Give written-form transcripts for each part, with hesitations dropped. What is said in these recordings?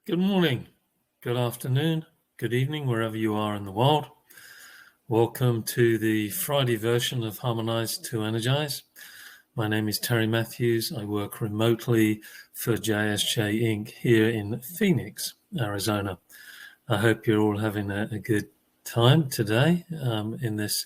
Good morning, good afternoon, good evening, wherever you are in the world. Welcome to the Friday version of Harmonize, 2Energize. My name is Terry Matthews. I work remotely for JSJ Inc. here in Phoenix, Arizona. I hope you're all having a good time today in this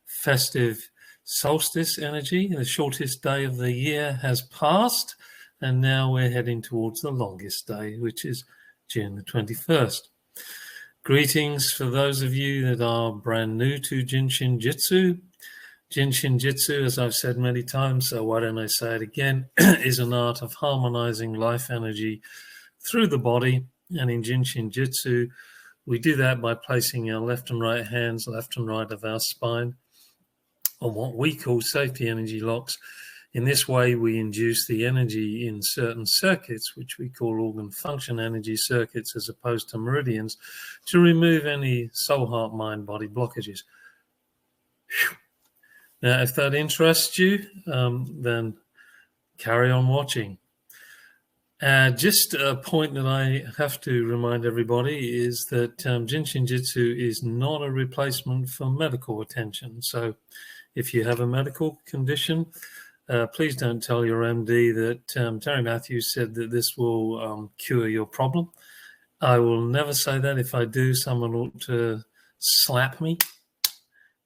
festive solstice energy. The shortest day of the year has passed, and now we're heading towards the longest day, which is June the 21st. Greetings for those of you that are brand new to Jin Shin Jyutsu. Jin Shin Jyutsu, as I've said many times, so why don't I say it again, is an art of harmonizing life energy through the body. And in Jin Shin Jyutsu, we do that by placing our left and right hands, left and right of our spine, on what we call safety energy locks. In this way, we induce the energy in certain circuits, which we call organ function energy circuits, as opposed to meridians, to remove any soul, heart, mind, body blockages. Now, if that interests you, then carry on watching. Just a point that I have to remind everybody is that Jin Shin Jyutsu is not a replacement for medical attention. So if you have a medical condition, please don't tell your MD that Terry Matthews said that this will cure your problem. I will never say that. If I do, someone ought to slap me,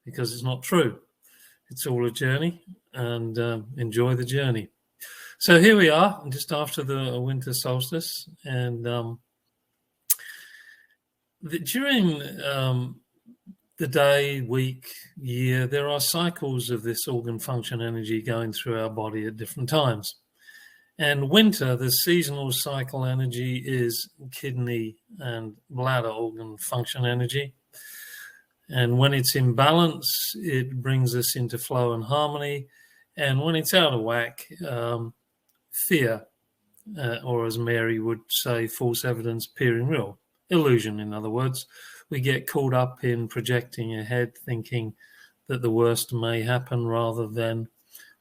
because it's not true. It's all a journey, and enjoy the journey. So here we are, just after the winter solstice, and during the day, week, year, there are cycles of this organ function energy going through our body at different times. And winter, the seasonal cycle energy, is kidney and bladder organ function energy. And when it's in balance, it brings us into flow and harmony. And when it's out of whack, fear, or as Mary would say, false evidence appearing real. Illusion, in other words. We get caught up in projecting ahead, thinking that the worst may happen, rather than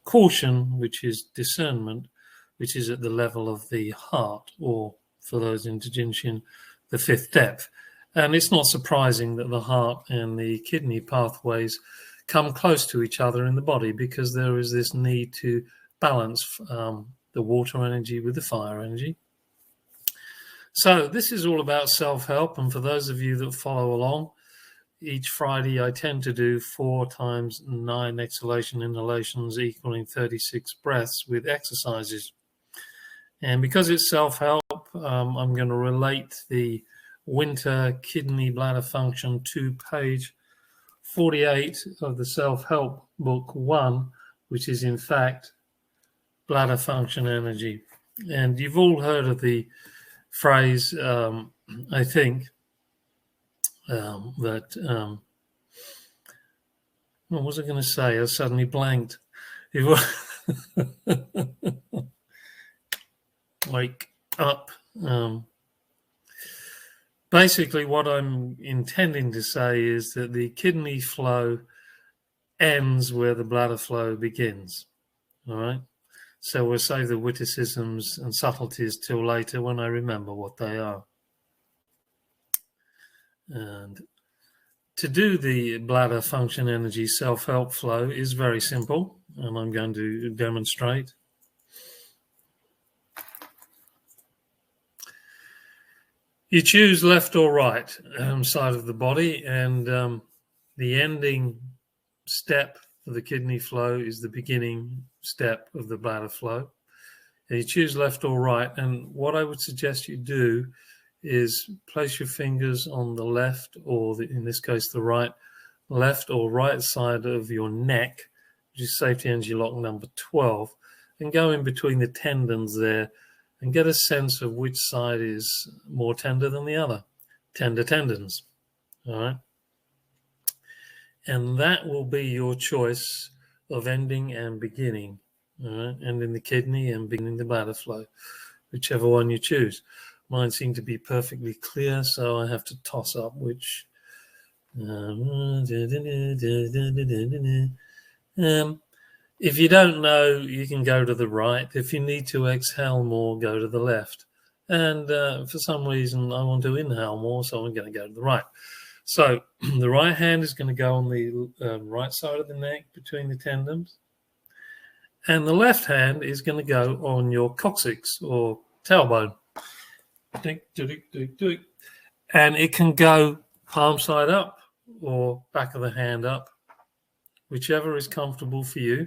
caution, which is discernment, which is at the level of the heart, or for those into Jin Shin, the fifth depth. And it's not surprising that the heart and the kidney pathways come close to each other in the body, because there is this need to balance the water energy with the fire energy. So this is all about self-help, and for those of you that follow along, each Friday I tend to do 4 times 9 exhalation inhalations equaling 36 breaths with exercises. And because it's self-help, I'm going to relate the winter kidney bladder function to page 48 of the self-help book 1, which is in fact bladder function energy. And you've all heard of the phrase, I think, that what was I going to say? I suddenly blanked. Wake up. Basically, what I'm intending to say is that the kidney flow ends where the bladder flow begins. All right? So we'll save the witticisms and subtleties till later when I remember what they are. And to do the bladder function energy self-help flow is very simple, and I'm going to demonstrate. You choose left or right side of the body, and the ending step for the kidney flow is the beginning step of the bladder flow. And you choose left or right, and what I would suggest you do is place your fingers on the left, or in this case the right, left or right side of your neck, which is safety energy lock number 12, and go in between the tendons there and get a sense of which side is more tender than the other. Tender tendons, all right? And that will be your choice of ending and beginning, all right? Ending the kidney and beginning the bladder flow, whichever one you choose. Mine seem to be perfectly clear, so I have to toss up which. If you don't know, you can go to the right. If you need to exhale more, go to the left. And for some reason, I want to inhale more, so I'm going to go to the right. So the right hand is going to go on the right side of the neck between the tendons. And the left hand is going to go on your coccyx or tailbone. And it can go palm side up or back of the hand up, whichever is comfortable for you.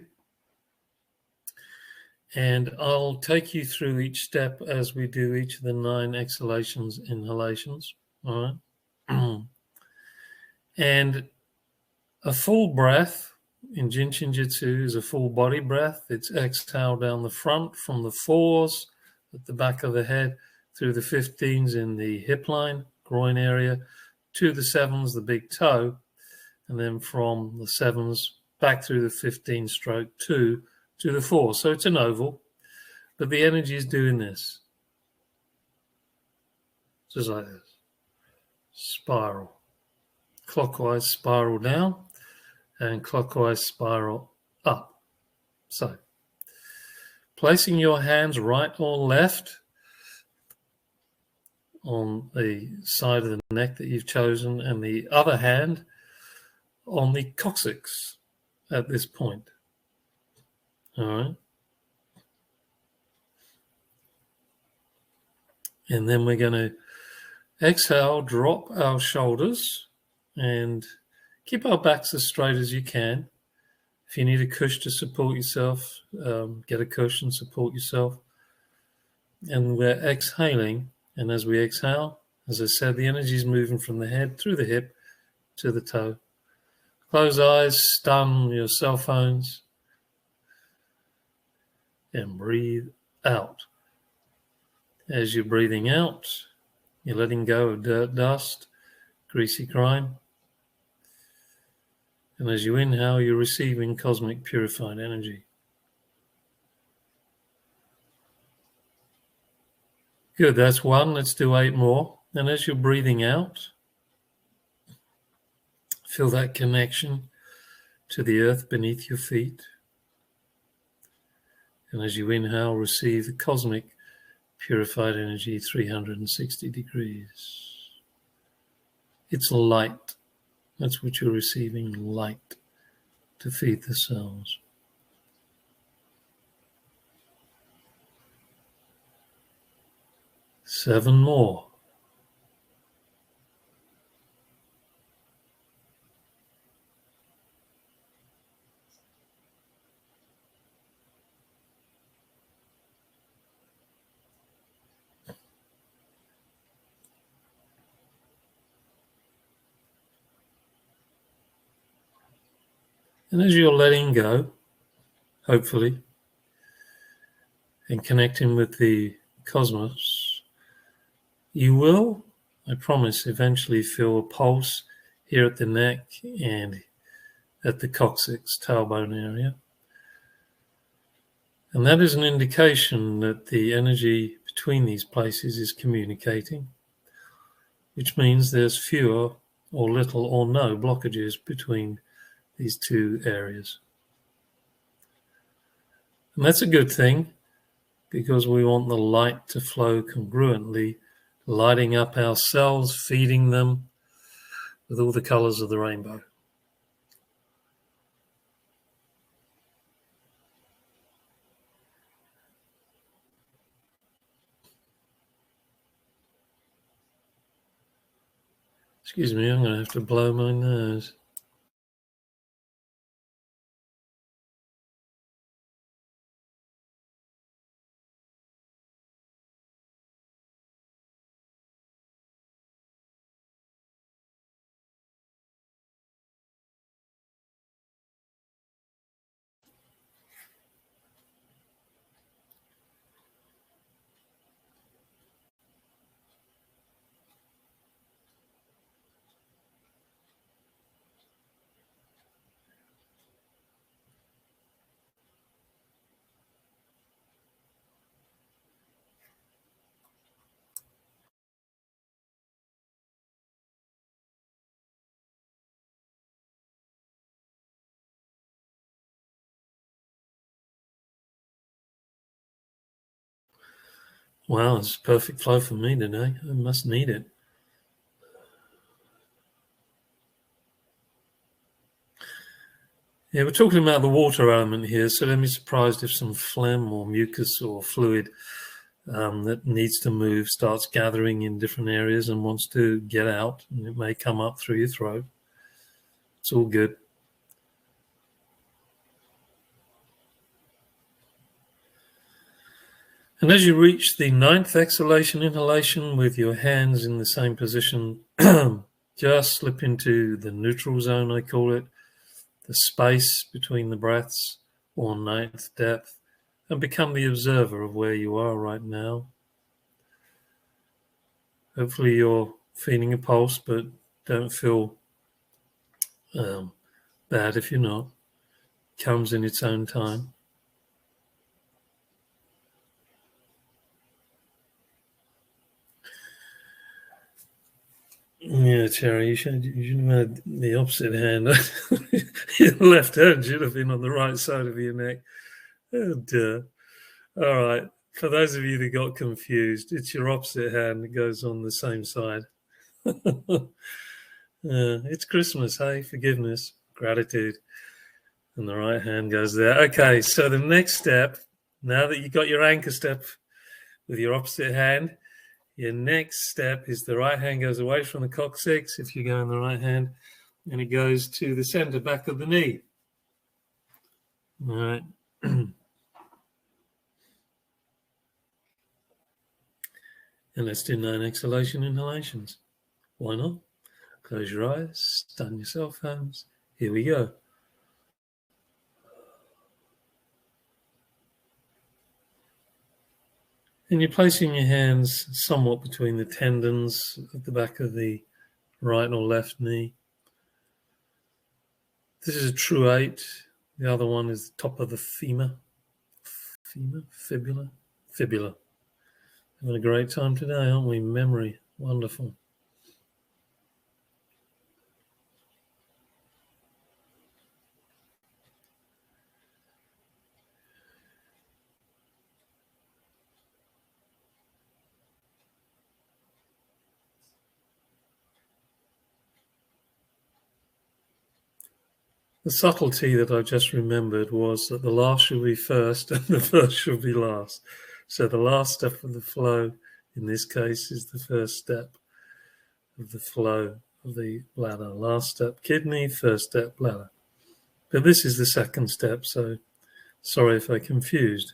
And I'll take you through each step as we do each of the 9 exhalations, inhalations. All right. And a full breath in Jin Shin Jyutsu is a full body breath. It's exhale down the front from the 4s at the back of the head through the 15s in the hip line, groin area, to the 7s, the big toe, and then from the 7s back through the 15 stroke 2 to the 4. So it's an oval, but the energy is doing this. Just like this. Spiral. Clockwise spiral down and clockwise spiral up. So, placing your hands right or left on the side of the neck that you've chosen and the other hand on the coccyx at this point. All right. And then we're going to exhale, drop our shoulders and keep our backs as straight as you can. If you need a cushion to support yourself, get a cushion, support yourself. And we're exhaling. And as we exhale, as I said, the energy is moving from the head through the hip to the toe. Close eyes, stun your cell phones, and breathe out. As you're breathing out, you're letting go of dirt, dust, greasy grime. And as you inhale, you're receiving cosmic purified energy. Good, that's 1. Let's do 8 more. And as you're breathing out, feel that connection to the earth beneath your feet. And as you inhale, receive the cosmic purified energy 360 degrees. It's light. That's what you're receiving, light to feed the cells. Seven more. And as you're letting go, hopefully, and connecting with the cosmos, you will, I promise, eventually feel a pulse here at the neck and at the coccyx, tailbone area. And that is an indication that the energy between these places is communicating, which means there's fewer or little or no blockages between these 2 areas. And that's a good thing because we want the light to flow congruently, lighting up our cells, feeding them with all the colors of the rainbow. Excuse me, I'm going to have to blow my nose. Wow, it's perfect flow for me today. I must need it. Yeah, we're talking about the water element here, so don't be surprised if some phlegm or mucus or fluid that needs to move starts gathering in different areas and wants to get out, and it may come up through your throat. It's all good. And as you reach the 9th exhalation inhalation with your hands in the same position, just slip into the neutral zone, I call it, the space between the breaths, or 9th depth, and become the observer of where you are right now. Hopefully you're feeling a pulse, but don't feel bad if you're not. It comes in its own time. Yeah, Terry, you should have had the opposite hand. Your left hand should have been on the right side of your neck. Oh, dear. All right. For those of you that got confused, it's your opposite hand that goes on the same side. It's Christmas, hey? Forgiveness, gratitude. And the right hand goes there. Okay, so the next step, now that you got your anchor step with your opposite hand, your next step is the right hand goes away from the coccyx if you go in the right hand, and it goes to the center, back of the knee. All right. And let's do 9 exhalation inhalations. Why not? Close your eyes, stun your cell phones. Here we go. And you're placing your hands somewhat between the tendons at the back of the right or left knee. This is a true 8. The other one is the top of the femur. Fibula. Having a great time today, aren't we? Memory. Wonderful. The subtlety that I just remembered was that the last should be first and the first should be last. So the last step of the flow, in this case, is the first step of the flow of the bladder. Last step, kidney, first step, bladder. But this is the second step, so sorry if I confused.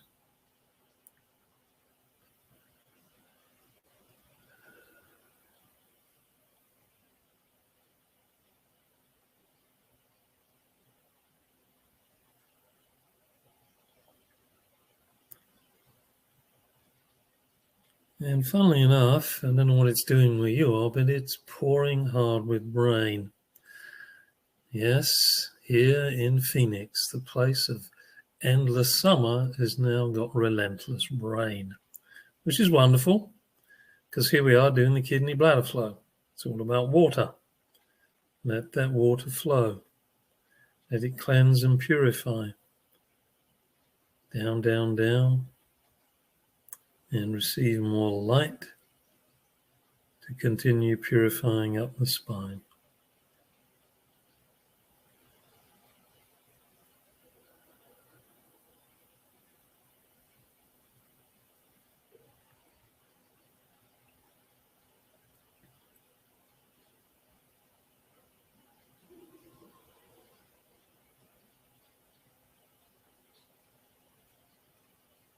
And funnily enough, I don't know what it's doing where you are, but it's pouring hard with rain. Yes, here in Phoenix, the place of endless summer has now got relentless rain, which is wonderful because here we are doing the kidney bladder flow. It's all about water. Let that water flow. Let it cleanse and purify. Down, down, down. And receive more light to continue purifying up the spine.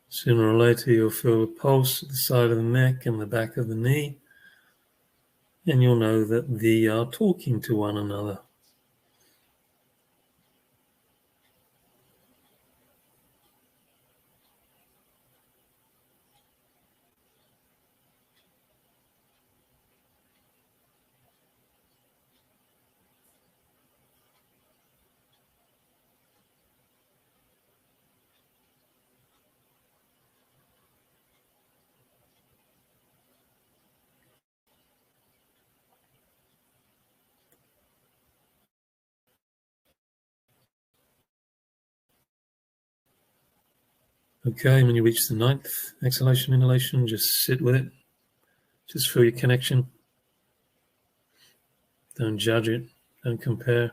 Sooner or later, you'll feel a pulse at the side of the neck and the back of the knee, and you'll know that they are talking to one another. Okay, when you reach the 9th exhalation, inhalation, just sit with it. Just feel your connection. Don't judge it. Don't compare.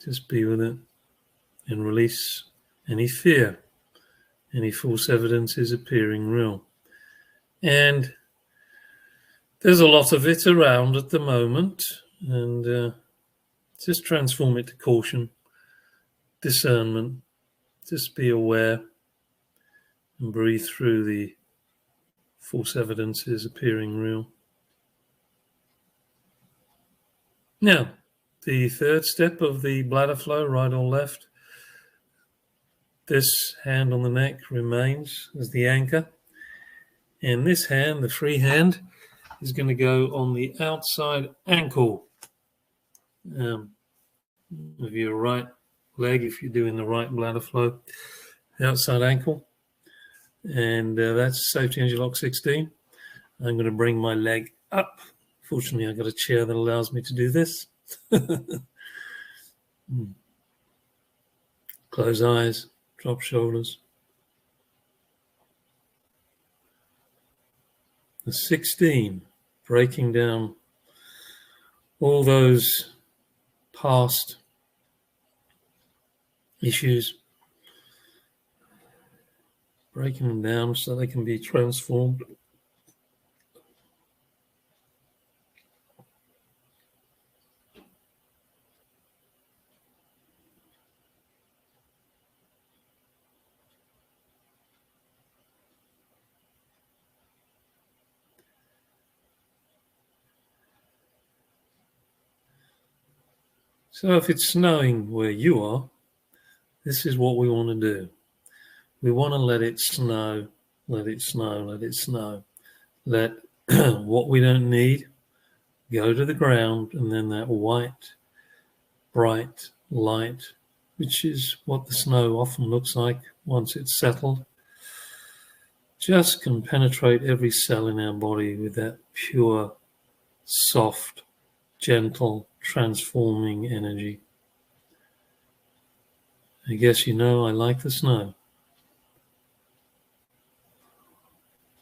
Just be with it and release any fear. Any false evidence is appearing real. And there's a lot of it around at the moment. And just transform it to caution, discernment. Just be aware and breathe through the false evidences appearing real. Now, the third step of the bladder flow, right or left, this hand on the neck remains as the anchor. And this hand, the free hand, is going to go on the outside ankle of your right leg, if you're doing the right bladder flow, outside ankle. And that's Safety Energy Lock 16. I'm going to bring my leg up. Fortunately, I've got a chair that allows me to do this. Close eyes, drop shoulders. The 16, breaking down all those past issues, breaking them down so they can be transformed. So if it's snowing where you are, this is what we want to do. We want to let it snow, let it snow, let it snow. Let what we don't need go to the ground, and then that white, bright light, which is what the snow often looks like once it's settled, just can penetrate every cell in our body with that pure, soft, gentle, transforming energy. I guess you know I like the snow.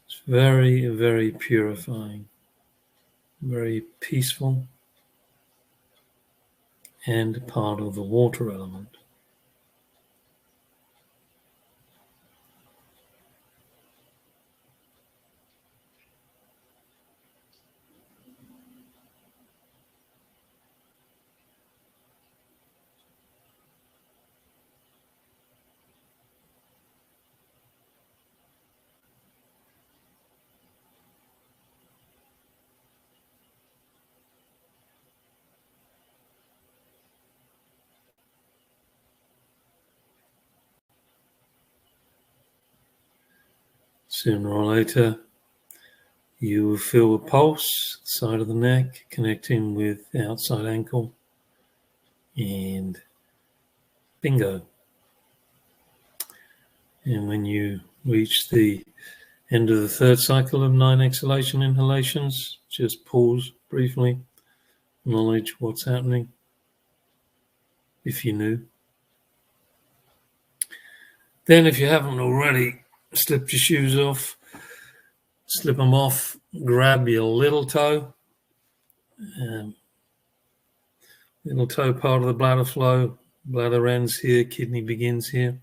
It's very, very purifying, very peaceful, and part of the water element. Sooner or later, you will feel a pulse, side of the neck, connecting with the outside ankle, and bingo. And when you reach the end of the third cycle of 9 exhalation inhalations, just pause briefly, acknowledge what's happening, if you knew. Then, if you haven't already slipped your shoes off, slip them off, grab your little toe, little toe part of the bladder flow. Bladder ends here, kidney begins here.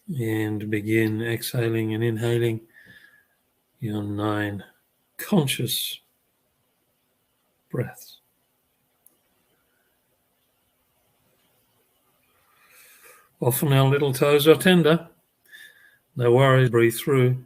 And begin exhaling and inhaling your 9 conscious breaths. Often our little toes are tender. No worries, breathe through.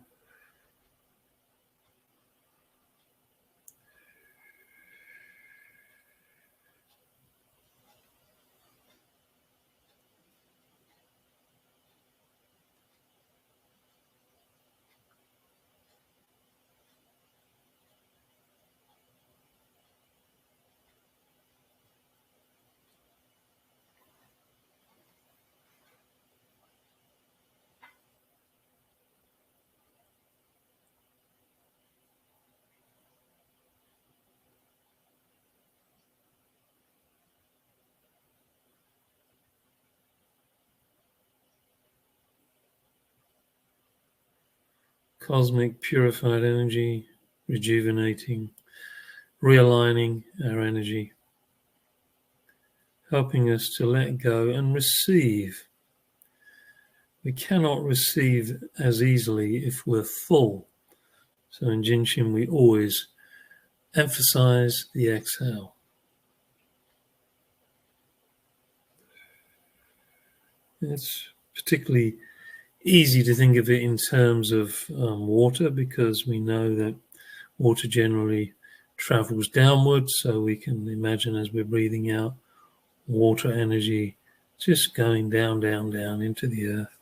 cosmic purified energy, rejuvenating, realigning our energy, helping us to let go and receive. We cannot receive as easily if we're full. So in Jin Shin, we always emphasize the exhale. It's particularly easy to think of it in terms of water, because we know that water generally travels downwards. So we can imagine, as we're breathing out, water energy just going down, down, down into the earth.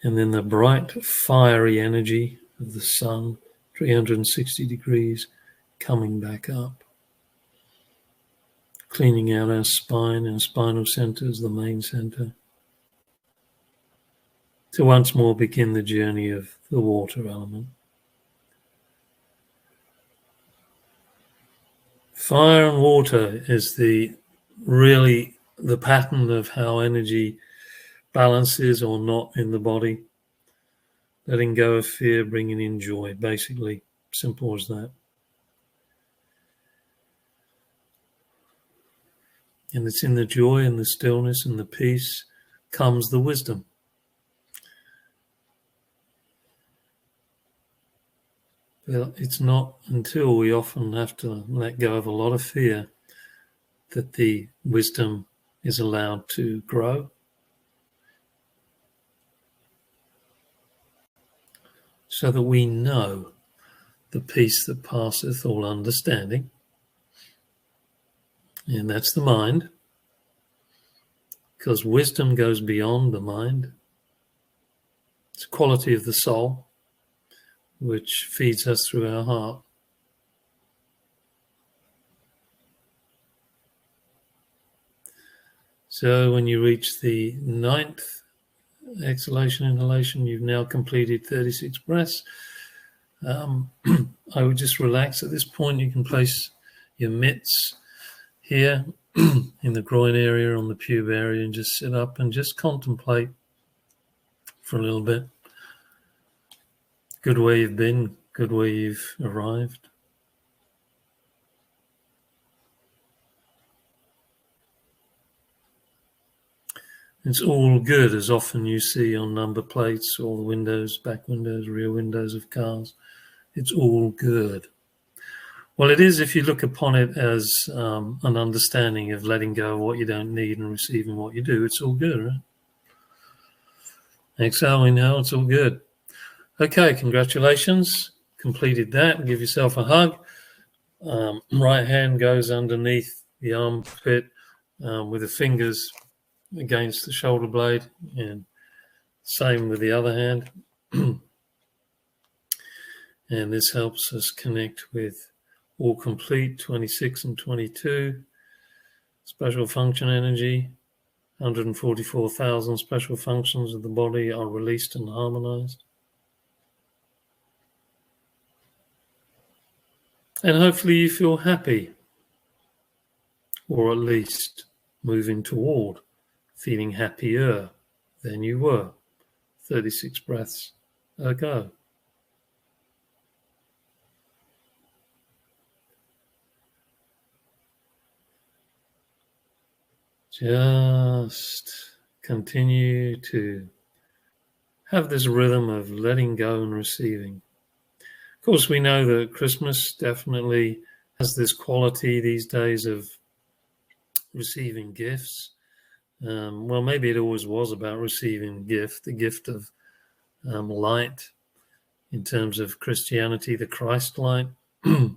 And then the bright, fiery energy of the sun, 360 degrees, coming back up, cleaning out our spine and spinal centers, the main center, to once more begin the journey of the water element. Fire and water is really the pattern of how energy balances or not in the body. Letting go of fear, bringing in joy, basically. Simple as that. And it's in the joy and the stillness and the peace comes the wisdom. Well, it's not until we often have to let go of a lot of fear that the wisdom is allowed to grow. So that we know the peace that passeth all understanding. And that's the mind. Because wisdom goes beyond the mind. It's a quality of the soul, which feeds us through our heart. So when you reach the 9th exhalation, inhalation, you've now completed 36 breaths. I would just relax at this point. You can place your mitts here in the groin area, on the pube area, and just sit up and just contemplate for a little bit. Good where you've been, good where you've arrived. It's all good, as often you see on number plates, all the windows, back windows, rear windows of cars. It's all good. Well, it is if you look upon it as an understanding of letting go of what you don't need and receiving what you do. It's all good, right? Exhale, inhale, it's all good. Okay, congratulations. Completed that. Give yourself a hug. Right hand goes underneath the armpit with the fingers against the shoulder blade, and same with the other hand. And this helps us connect with all complete 26 and 22 special function energy. 144,000 special functions of the body are released and harmonized. And hopefully you feel happy, or at least moving toward feeling happier than you were 36 breaths ago. Just continue to have this rhythm of letting go and receiving. Of course, we know that Christmas definitely has this quality these days of receiving gifts. Well, maybe it always was about receiving the gift of light in terms of Christianity, the Christ light. Of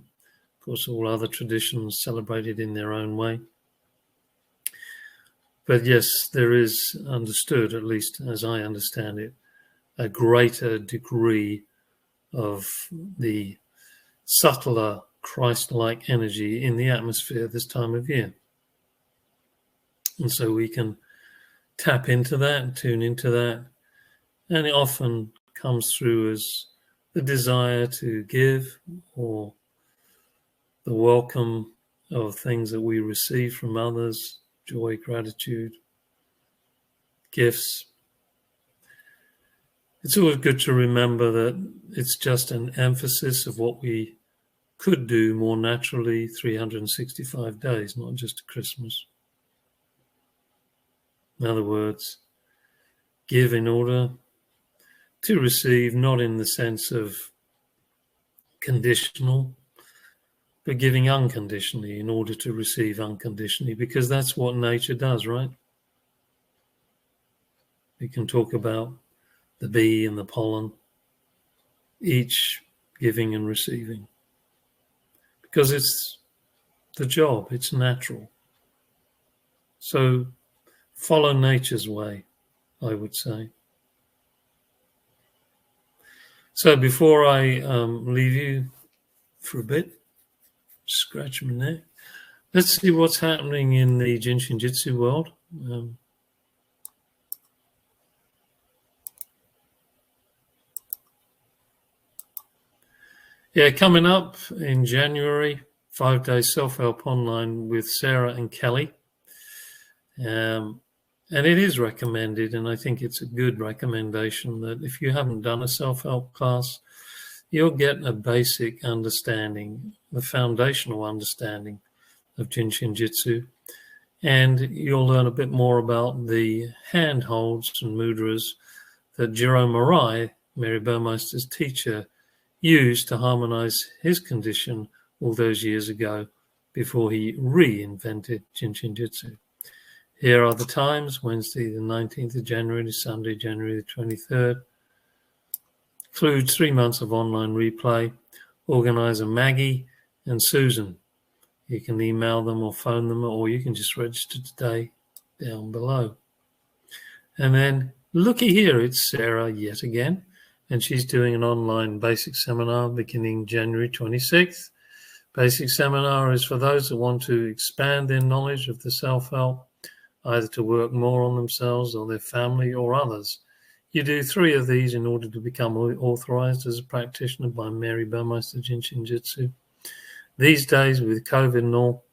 course, all other traditions celebrated in their own way. But yes, there is understood, at least as I understand it, a greater degree of the subtler Christ-like energy in the atmosphere this time of year. And so we can tap into that, tune into that, and it often comes through as the desire to give, or the welcome of things that we receive from others, joy, gratitude, gifts. It's always good to remember that it's just an emphasis of what we could do more naturally 365 days, not just Christmas. In other words, give in order to receive, not in the sense of conditional, but giving unconditionally in order to receive unconditionally, because that's what nature does, right? We can talk about the bee and the pollen, each giving and receiving, because it's the job, it's natural. So follow nature's way, I would say. So before I leave you for a bit, scratch my neck, let's see what's happening in the Jin Shin Jyutsu world. Coming up in January, 5-day self-help online with Sarah and Kelly. And it is recommended, and I think it's a good recommendation, that if you haven't done a self-help class, you'll get a basic understanding, the foundational understanding of Jin Shin Jyutsu, and you'll learn a bit more about the handholds and mudras that Jerome Arai, Mary Burmeister's teacher, used to harmonize his condition all those years ago before he reinvented Jin Shin Jyutsu. Here are the times: Wednesday the 19th of January to Sunday, January the 23rd. Includes 3 months of online replay. Organizer Maggie and Susan. You can email them or phone them, or you can just register today down below. And then looky here, it's Sarah yet again, and she's doing an online basic seminar beginning January 26th. Basic seminar is for those that want to expand their knowledge of the self-help, either to work more on themselves or their family or others. You do 3 of these in order to become authorized as a practitioner by Mary Burmeister Jin Shin Jyutsu. These days, with COVID and all,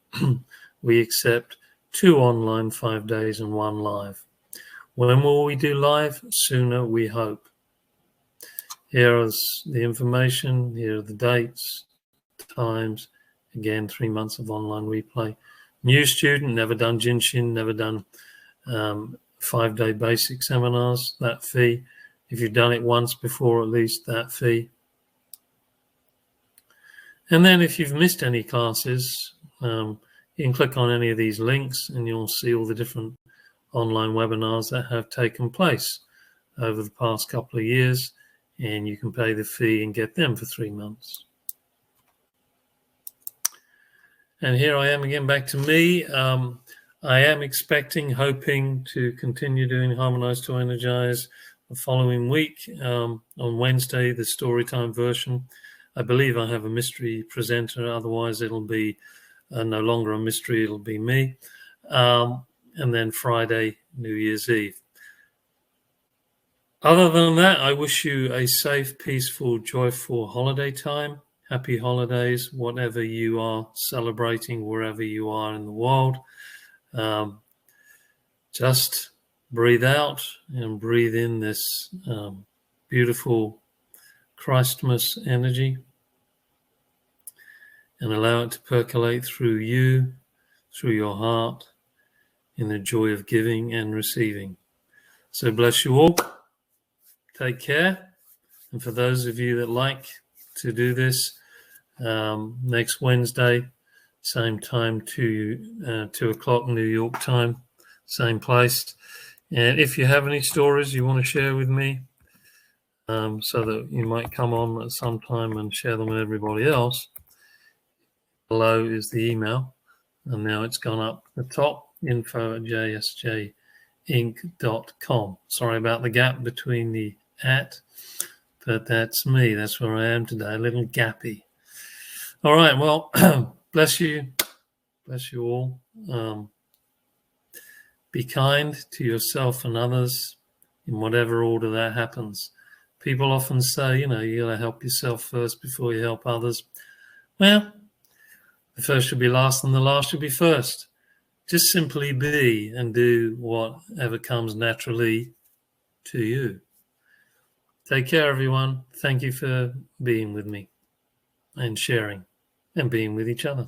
we accept 2 online 5 days and 1 live. When will we do live? Sooner, we hope. Here is the information. Here are the dates, times. Again, 3 months of online replay. New student, never done Jin Shin, never done 5-day basic seminars, that fee. If you've done it once before, at least that fee. And then if you've missed any classes, you can click on any of these links and you'll see all the different online webinars that have taken place over the past couple of years, and you can pay the fee and get them for 3 months. And here I am again, back to me. I am expecting, hoping to continue doing Harmonize to Energize the following week. On Wednesday, the storytime version. I believe I have a mystery presenter, otherwise it'll be no longer a mystery, it'll be me. And then Friday, New Year's Eve. Other than that, I wish you a safe, peaceful, joyful holiday time. Happy holidays, whatever you are celebrating, wherever you are in the world. Just breathe out and breathe in this beautiful Christmas energy and allow it to percolate through you, through your heart, in the joy of giving and receiving. So bless you all. Take care. And for those of you that like to do this, next Wednesday, same time, 2 o'clock New York time, same place. And if you have any stories you want to share with me, so that you might come on at some time and share them with everybody else, below is the email, and now it's gone up the top, info@jsjinc.com. Sorry about the gap between the @ but that's me. That's where I am today, a little gappy. All right, well, bless you all. Be kind to yourself and others in whatever order that happens. People often say, you got to help yourself first before you help others. Well, the first should be last and the last should be first. Just simply be and do whatever comes naturally to you. Take care, everyone. Thank you for being with me and sharing and being with each other.